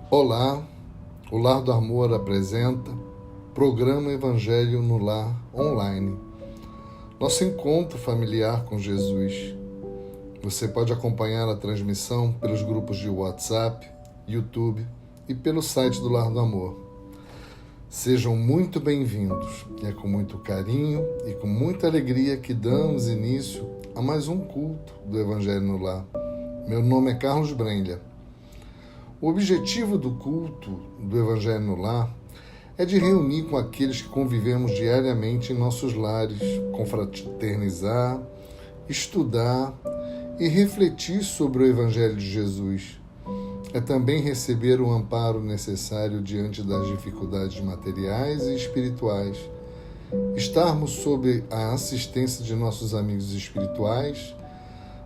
Olá, o Lar do Amor apresenta Programa Evangelho no Lar Online. Nosso encontro familiar com Jesus. Você pode acompanhar a transmissão pelos grupos de WhatsApp, YouTube e pelo site do Lar do Amor. Sejam muito bem-vindos. É com muito carinho e com muita alegria que damos início a mais um culto do Evangelho no Lar. Meu nome é Carlos Brenlia. O objetivo do culto do Evangelho no Lar é de reunir com aqueles que convivemos diariamente em nossos lares, confraternizar, estudar e refletir sobre o Evangelho de Jesus. É também receber o amparo necessário diante das dificuldades materiais e espirituais, estarmos sob a assistência de nossos amigos espirituais,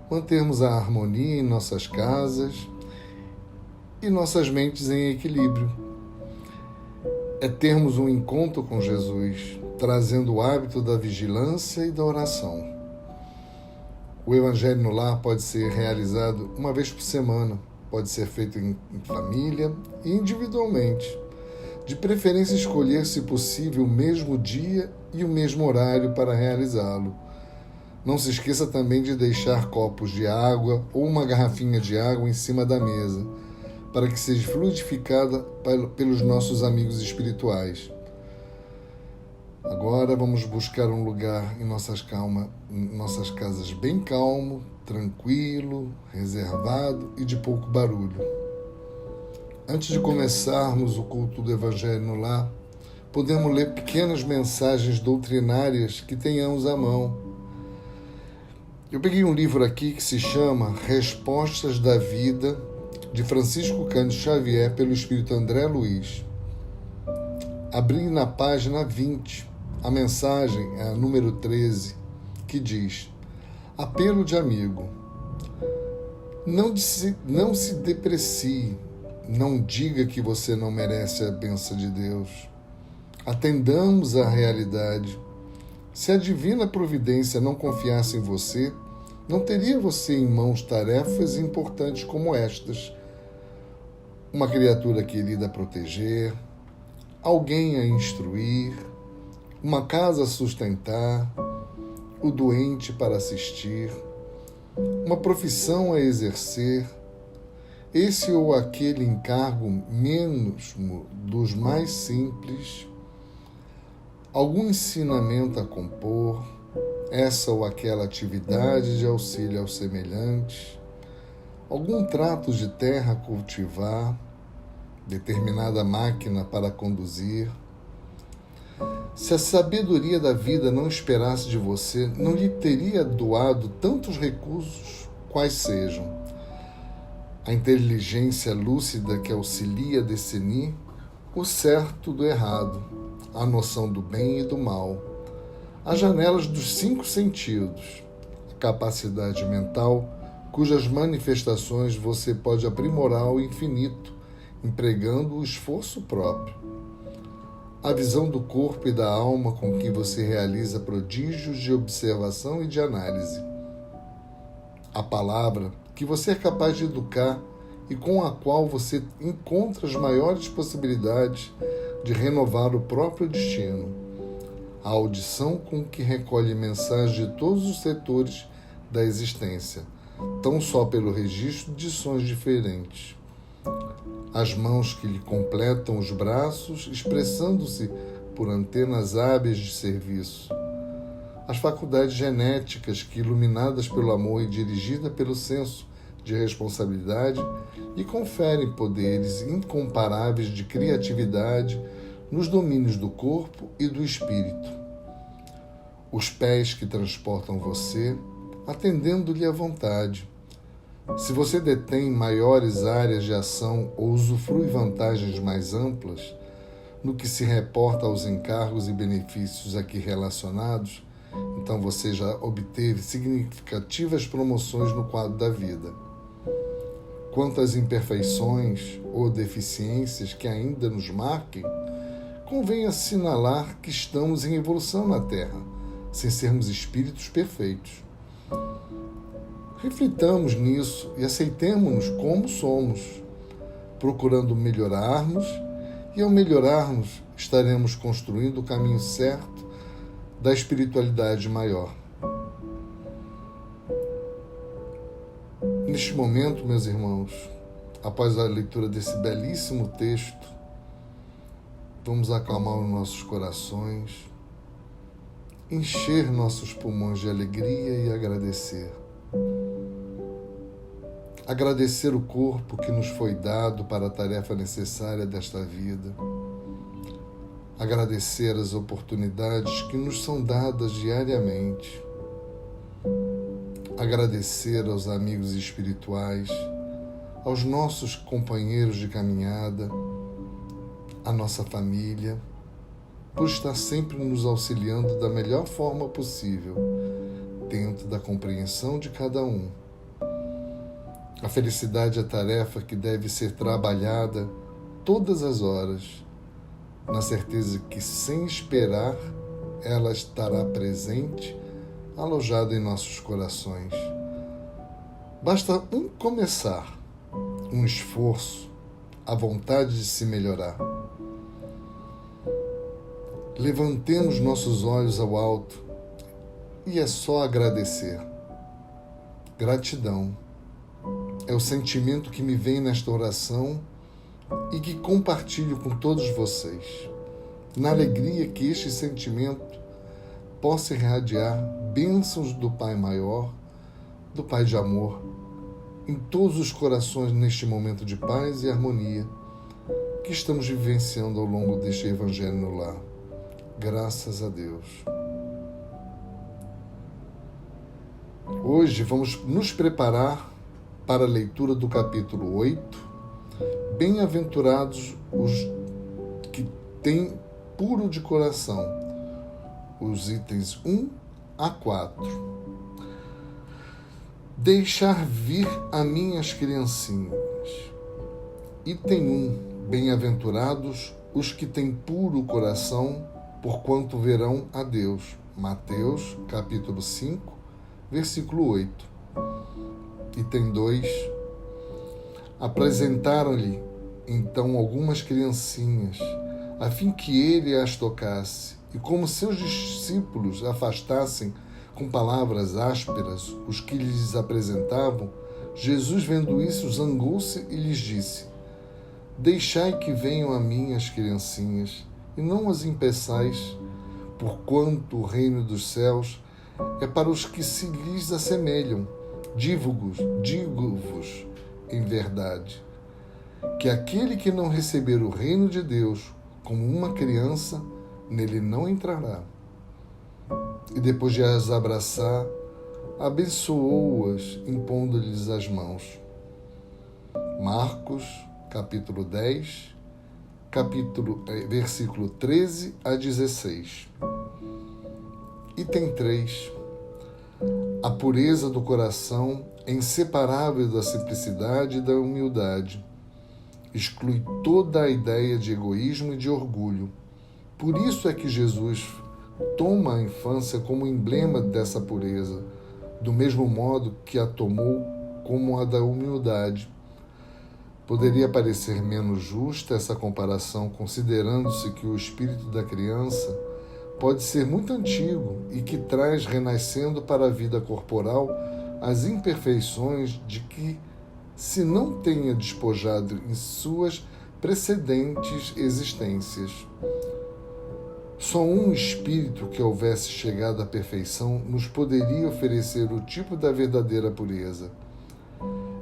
mantermos a harmonia em nossas casas e nossas mentes em equilíbrio. É termos um encontro com Jesus, trazendo o hábito da vigilância e da oração. O Evangelho no Lar pode ser realizado uma vez por semana, pode ser feito em família e individualmente. De preferência, escolher, se possível, o mesmo dia e o mesmo horário para realizá-lo. Não se esqueça também de deixar copos de água ou uma garrafinha de água em cima da mesa, para que seja fluidificada pelos nossos amigos espirituais. Agora vamos buscar um lugar em nossas casas bem calmo, tranquilo, reservado e de pouco barulho. Antes de começarmos o culto do Evangelho no Lar, podemos ler pequenas mensagens doutrinárias que tenhamos à mão. Eu peguei um livro aqui que se chama Respostas da Vida, de Francisco Cândido Xavier, pelo Espírito André Luiz. Abri na página 20, a mensagem é a número 13, que diz: Apelo de amigo. Não se deprecie, não diga que você não merece a bênção de Deus. Atendamos à realidade. Se a divina providência não confiasse em você, não teria você em mãos tarefas importantes como estas: uma criatura querida a proteger, alguém a instruir, uma casa a sustentar, o doente para assistir, uma profissão a exercer, esse ou aquele encargo menos dos mais simples, algum ensinamento a compor, essa ou aquela atividade de auxílio aos semelhantes, algum trato de terra a cultivar, determinada máquina para conduzir. Se a sabedoria da vida não esperasse de você, não lhe teria doado tantos recursos quais sejam: a inteligência lúcida que auxilia a discernir o certo do errado, a noção do bem e do mal, as janelas dos 5 sentidos, a capacidade mental cujas manifestações você pode aprimorar ao infinito, empregando o esforço próprio. A visão do corpo e da alma com que você realiza prodígios de observação e de análise. A palavra que você é capaz de educar e com a qual você encontra as maiores possibilidades de renovar o próprio destino. A audição com que recolhe mensagens de todos os setores da existência, tão só pelo registro de sons diferentes. As mãos que lhe completam os braços, expressando-se por antenas hábeis de serviço. As faculdades genéticas que, iluminadas pelo amor e dirigidas pelo senso de responsabilidade, lhe conferem poderes incomparáveis de criatividade nos domínios do corpo e do espírito. Os pés que transportam você, atendendo-lhe à vontade. Se você detém maiores áreas de ação ou usufrui vantagens mais amplas, no que se reporta aos encargos e benefícios aqui relacionados, então você já obteve significativas promoções no quadro da vida. Quanto às imperfeições ou deficiências que ainda nos marquem, convém assinalar que estamos em evolução na Terra, sem sermos espíritos perfeitos. Reflitamos nisso e aceitemo-nos como somos. procurando melhorarmos, e ao melhorarmos, estaremos construindo o caminho certo da espiritualidade maior. Neste momento, meus irmãos, após a leitura desse belíssimo texto, vamos acalmar os nossos corações, encher nossos pulmões de alegria e agradecer. Agradecer o corpo que nos foi dado para a tarefa necessária desta vida. Agradecer as oportunidades que nos são dadas diariamente. Agradecer aos amigos espirituais, aos nossos companheiros de caminhada, à nossa família, por estar sempre nos auxiliando da melhor forma possível, dentro da compreensão de cada um. A felicidade é tarefa que deve ser trabalhada todas as horas, na certeza que, sem esperar, ela estará presente, alojada em nossos corações. Basta um começar, um esforço, a vontade de se melhorar. Levantemos nossos olhos ao alto e é só agradecer. Gratidão é o sentimento que me vem nesta oração e que compartilho com todos vocês, na alegria que este sentimento possa irradiar bênçãos do Pai maior, do Pai de amor, em todos os corações neste momento de paz e harmonia que estamos vivenciando ao longo deste Evangelho no lar. Graças a Deus. Hoje vamos nos preparar para a leitura do capítulo 8. Bem-aventurados os que têm puro de coração. Os itens 1 a 4. Deixar vir a minhas criancinhas. Item 1. Bem-aventurados os que têm puro coração, porquanto verão a Deus. Mateus, capítulo 5, versículo 8. Item 2. Apresentaram-lhe então algumas criancinhas, a fim que ele as tocasse, e como seus discípulos afastassem com palavras ásperas os que lhes apresentavam, Jesus, vendo isso, zangou-se e lhes disse: Deixai que venham a mim as criancinhas, e não as impeçais, porquanto o reino dos céus é para os que se lhes assemelham. Digo-vos em verdade, que aquele que não receber o reino de Deus como uma criança, nele não entrará. E depois de as abraçar, abençoou-as, impondo-lhes as mãos. Marcos, capítulo 10, versículo 13 a 16. Item 3. A pureza do coração é inseparável da simplicidade e da humildade. Exclui toda a ideia de egoísmo e de orgulho. Por isso é que Jesus toma a infância como emblema dessa pureza, do mesmo modo que a tomou como a da humildade. Poderia parecer menos justa essa comparação, considerando-se que o espírito da criança pode ser muito antigo e que traz, renascendo para a vida corporal, as imperfeições de que se não tenha despojado em suas precedentes existências. Só um espírito que houvesse chegado à perfeição nos poderia oferecer o tipo da verdadeira pureza.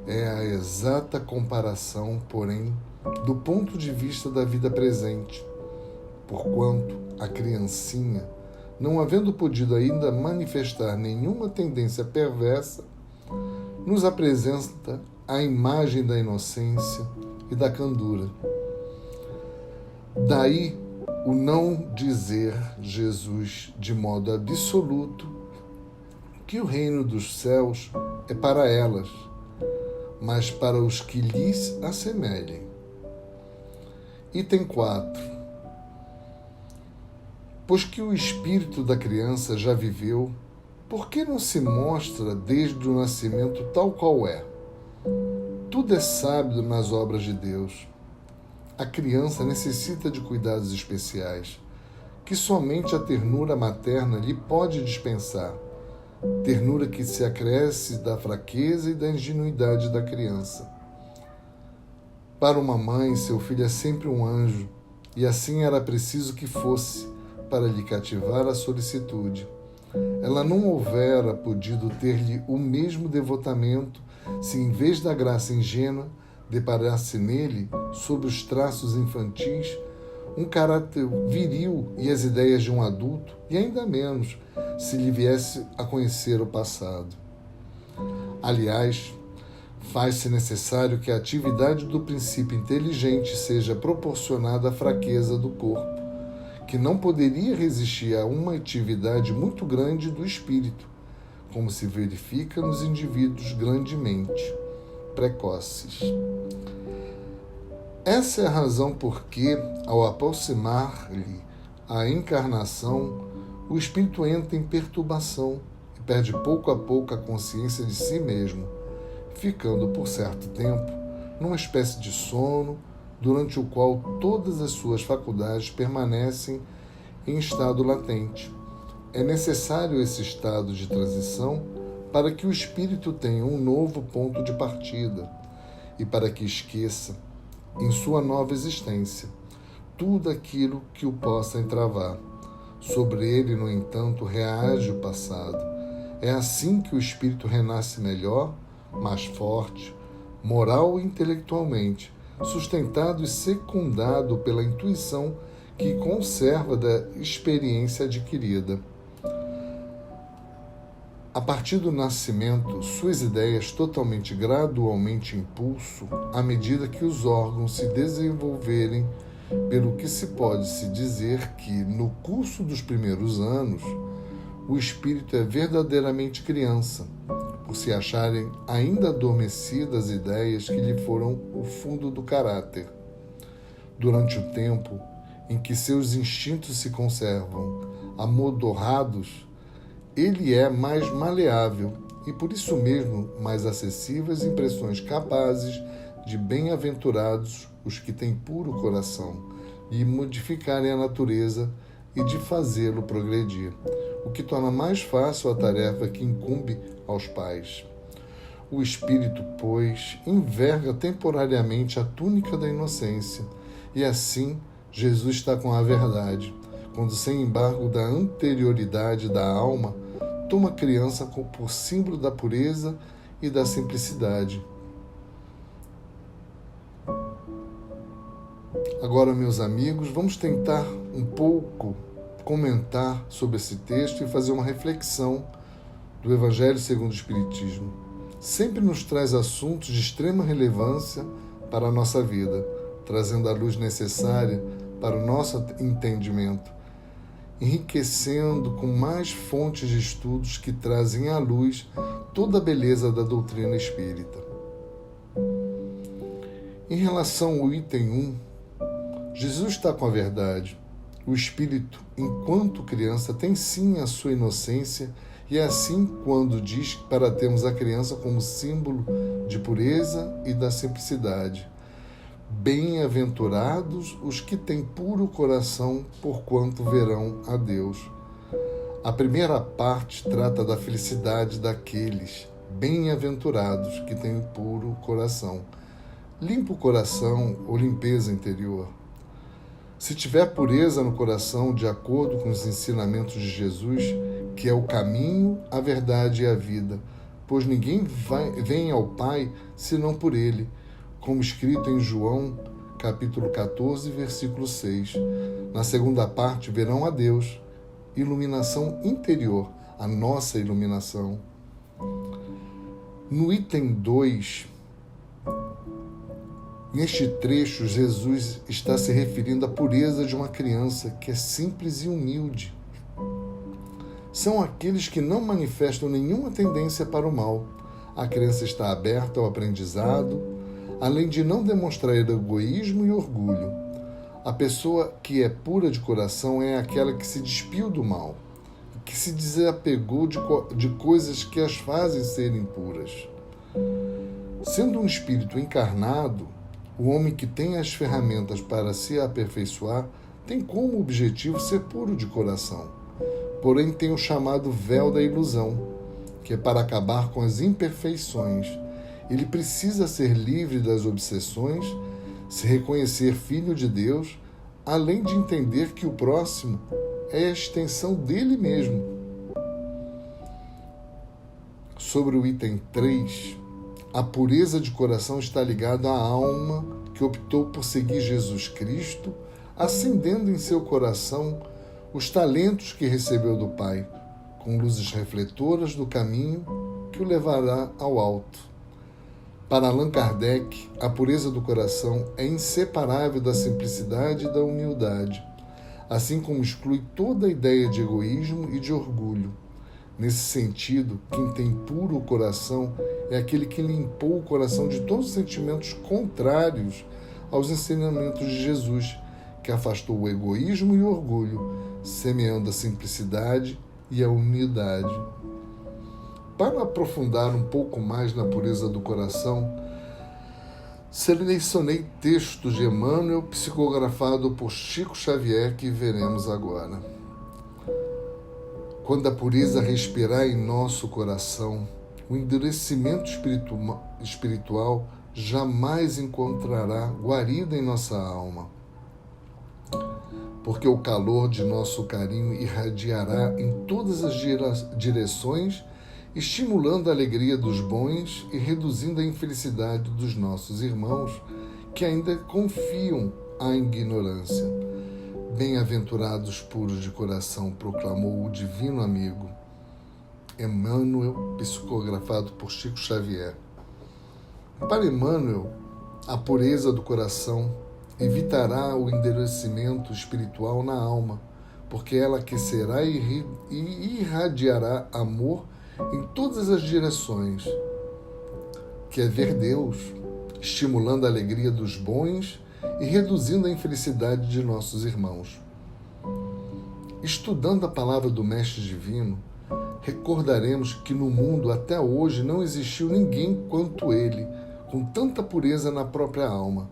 É a exata comparação, porém, do ponto de vista da vida presente, porquanto a criancinha, não havendo podido ainda manifestar nenhuma tendência perversa, nos apresenta a imagem da inocência e da candura. Daí o não dizer Jesus de modo absoluto que o reino dos céus é para elas, mas para os que lhes assemelhem. Item 4. Pois que o espírito da criança já viveu, por que não se mostra desde o nascimento tal qual é? Tudo é sábio nas obras de Deus. A criança necessita de cuidados especiais, que somente a ternura materna lhe pode dispensar. Ternura que se acresce da fraqueza e da ingenuidade da criança. Para uma mãe, seu filho é sempre um anjo, e assim era preciso que fosse, para lhe cativar a solicitude. Ela não houvera podido ter-lhe o mesmo devotamento se, em vez da graça ingênua, deparasse nele, sob os traços infantis, um caráter viril e as ideias de um adulto, e ainda menos se lhe viesse a conhecer o passado. Aliás, faz-se necessário que a atividade do princípio inteligente seja proporcionada à fraqueza do corpo, que não poderia resistir a uma atividade muito grande do espírito, como se verifica nos indivíduos grandemente precoces. Essa é a razão por que, ao aproximar-lhe a encarnação, o espírito entra em perturbação e perde pouco a pouco a consciência de si mesmo, ficando por certo tempo numa espécie de sono, durante o qual todas as suas faculdades permanecem em estado latente. É necessário esse estado de transição para que o espírito tenha um novo ponto de partida e para que esqueça, em sua nova existência, tudo aquilo que o possa entravar. Sobre ele, no entanto, reage o passado. É assim que o espírito renasce melhor, mais forte, moral e intelectualmente, sustentado e secundado pela intuição que conserva da experiência adquirida. A partir do nascimento, suas ideias totalmente gradualmente impulso à medida que os órgãos se desenvolverem, pelo que se pode se dizer que, no curso dos primeiros anos, o espírito é verdadeiramente criança, por se acharem ainda adormecidas ideias que lhe foram o fundo do caráter. Durante o tempo em que seus instintos se conservam amodorrados, ele é mais maleável e, por isso mesmo, mais acessível às impressões capazes de bem-aventurados os que têm puro coração, de modificarem a natureza e de fazê-lo progredir, o que torna mais fácil a tarefa que incumbe aos pais. O espírito, pois, enverga temporariamente a túnica da inocência, e assim Jesus está com a verdade, quando, sem embargo da anterioridade da alma, toma a criança por símbolo da pureza e da simplicidade. Agora, meus amigos, vamos tentar um pouco comentar sobre esse texto e fazer uma reflexão do Evangelho segundo o Espiritismo. Sempre nos traz assuntos de extrema relevância para a nossa vida, trazendo a luz necessária para o nosso entendimento, enriquecendo com mais fontes de estudos que trazem à luz toda a beleza da doutrina espírita. Em relação ao item 1, Jesus está com a verdade. O espírito, enquanto criança, tem sim a sua inocência, e é assim quando diz para termos a criança como símbolo de pureza e da simplicidade. Bem-aventurados os que têm puro coração, porquanto verão a Deus. A primeira parte trata da felicidade daqueles bem-aventurados que têm puro coração. Limpo coração ou limpeza interior. Se tiver pureza no coração, de acordo com os ensinamentos de Jesus, que é o caminho, a verdade e a vida, pois ninguém vem ao Pai senão por ele, como escrito em João, capítulo 14, versículo 6. Na segunda parte, verão a Deus, iluminação interior, a nossa iluminação. No item 2, neste trecho, Jesus está se referindo à pureza de uma criança que é simples e humilde. São aqueles que não manifestam nenhuma tendência para o mal. A criança está aberta ao aprendizado, além de não demonstrar egoísmo e orgulho. A pessoa que é pura de coração é aquela que se despiu do mal, que se desapegou de coisas que as fazem serem puras. Sendo um espírito encarnado, o homem que tem as ferramentas para se aperfeiçoar tem como objetivo ser puro de coração. Porém, tem o chamado véu da ilusão, que é para acabar com as imperfeições. Ele precisa ser livre das obsessões, se reconhecer filho de Deus, além de entender que o próximo é a extensão dele mesmo. Sobre o item 3, a pureza de coração está ligada à alma que optou por seguir Jesus Cristo, acendendo em seu coração os talentos que recebeu do Pai, com luzes refletoras do caminho que o levará ao alto. Para Allan Kardec, a pureza do coração é inseparável da simplicidade e da humildade, assim como exclui toda a ideia de egoísmo e de orgulho. Nesse sentido, quem tem puro o coração é aquele que limpou o coração de todos os sentimentos contrários aos ensinamentos de Jesus, que afastou o egoísmo e o orgulho, semeando a simplicidade e a humildade. Para aprofundar um pouco mais na pureza do coração, selecionei textos de Emmanuel psicografado por Chico Xavier que veremos agora. Quando a pureza respirar em nosso coração, o endurecimento espiritual jamais encontrará guarida em nossa alma, porque o calor de nosso carinho irradiará em todas as direções, estimulando a alegria dos bons e reduzindo a infelicidade dos nossos irmãos que ainda confiam à ignorância. Bem-aventurados puros de coração, proclamou o divino amigo. Emmanuel, psicografado por Chico Xavier. Para Emmanuel, a pureza do coração evitará o endurecimento espiritual na alma, porque ela aquecerá e irradiará amor em todas as direções, que é ver Deus, estimulando a alegria dos bons e reduzindo a infelicidade de nossos irmãos. Estudando a palavra do Mestre Divino, recordaremos que no mundo até hoje não existiu ninguém quanto ele, com tanta pureza na própria alma.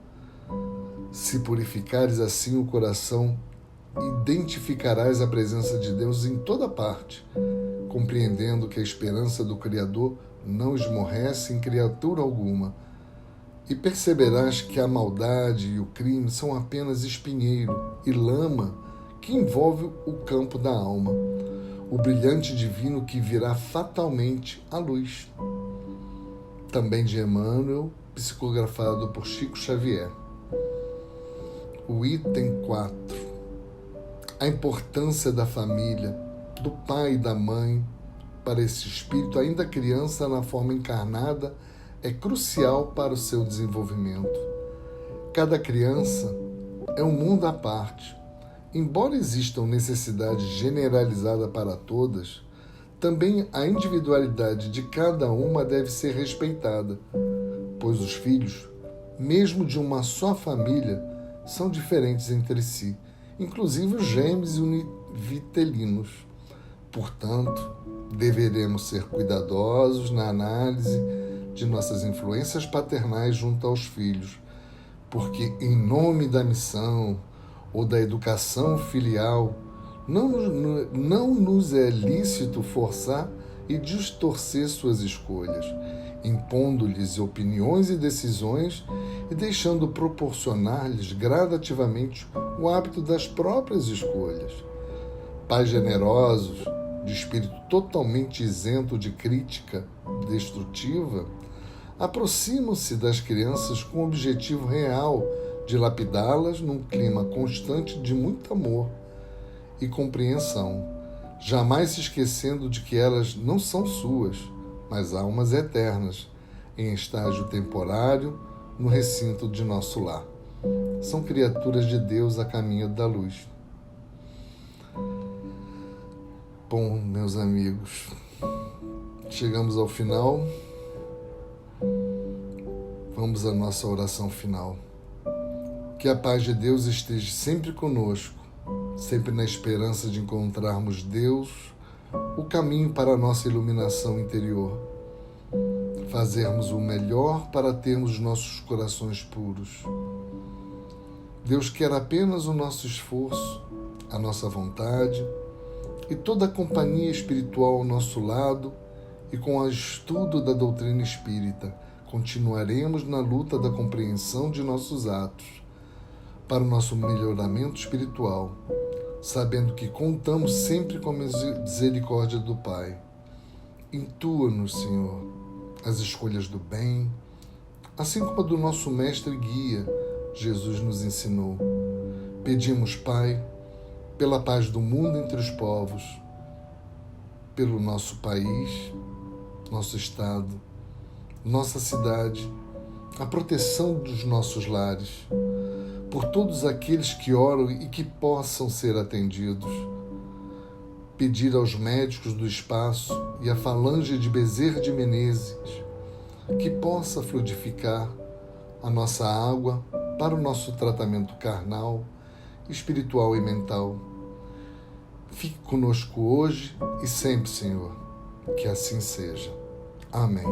Se purificares assim o coração, identificarás a presença de Deus em toda parte, compreendendo que a esperança do Criador não esmorrece em criatura alguma, e perceberás que a maldade e o crime são apenas espinheiro e lama que envolve o campo da alma, o brilhante divino que virá fatalmente à luz. Também de Emmanuel, psicografado por Chico Xavier. O item 4. A importância da família, do pai e da mãe, para esse espírito ainda criança na forma encarnada, é crucial para o seu desenvolvimento. Cada criança é um mundo à parte. Embora existam necessidades generalizadas para todas, também a individualidade de cada uma deve ser respeitada, pois os filhos, mesmo de uma só família, são diferentes entre si, inclusive os gêmeos e univitelinos. Portanto, deveremos ser cuidadosos na análise de nossas influências paternais junto aos filhos, porque em nome da missão ou da educação filial, não nos é lícito forçar e distorcer suas escolhas, impondo-lhes opiniões e decisões e deixando proporcionar-lhes gradativamente o hábito das próprias escolhas. Pais generosos, de espírito totalmente isento de crítica destrutiva, aproximam-se das crianças com o objetivo real de lapidá-las num clima constante de muito amor e compreensão, jamais se esquecendo de que elas não são suas, mas almas eternas, em estágio temporário, no recinto de nosso lar. São criaturas de Deus a caminho da luz. Bom, meus amigos, chegamos ao final. Vamos à nossa oração final. Que a paz de Deus esteja sempre conosco, sempre na esperança de encontrarmos Deus, o caminho para a nossa iluminação interior. fazermos o melhor para termos nossos corações puros. Deus quer apenas o nosso esforço, a nossa vontade e toda a companhia espiritual ao nosso lado, e com o estudo da doutrina espírita continuaremos na luta da compreensão de nossos atos para o nosso melhoramento espiritual, sabendo que contamos sempre com a misericórdia do Pai. Intua-nos, Senhor, as escolhas do bem, assim como a do nosso mestre e guia, Jesus nos ensinou. Pedimos, Pai, pela paz do mundo entre os povos, pelo nosso país, nosso estado, nossa cidade, a proteção dos nossos lares, por todos aqueles que oram e que possam ser atendidos. Pedir aos médicos do espaço e à falange de Bezerra de Menezes que possa fluidificar a nossa água para o nosso tratamento carnal, espiritual e mental. Fique conosco hoje e sempre, Senhor. Que assim seja. Amém.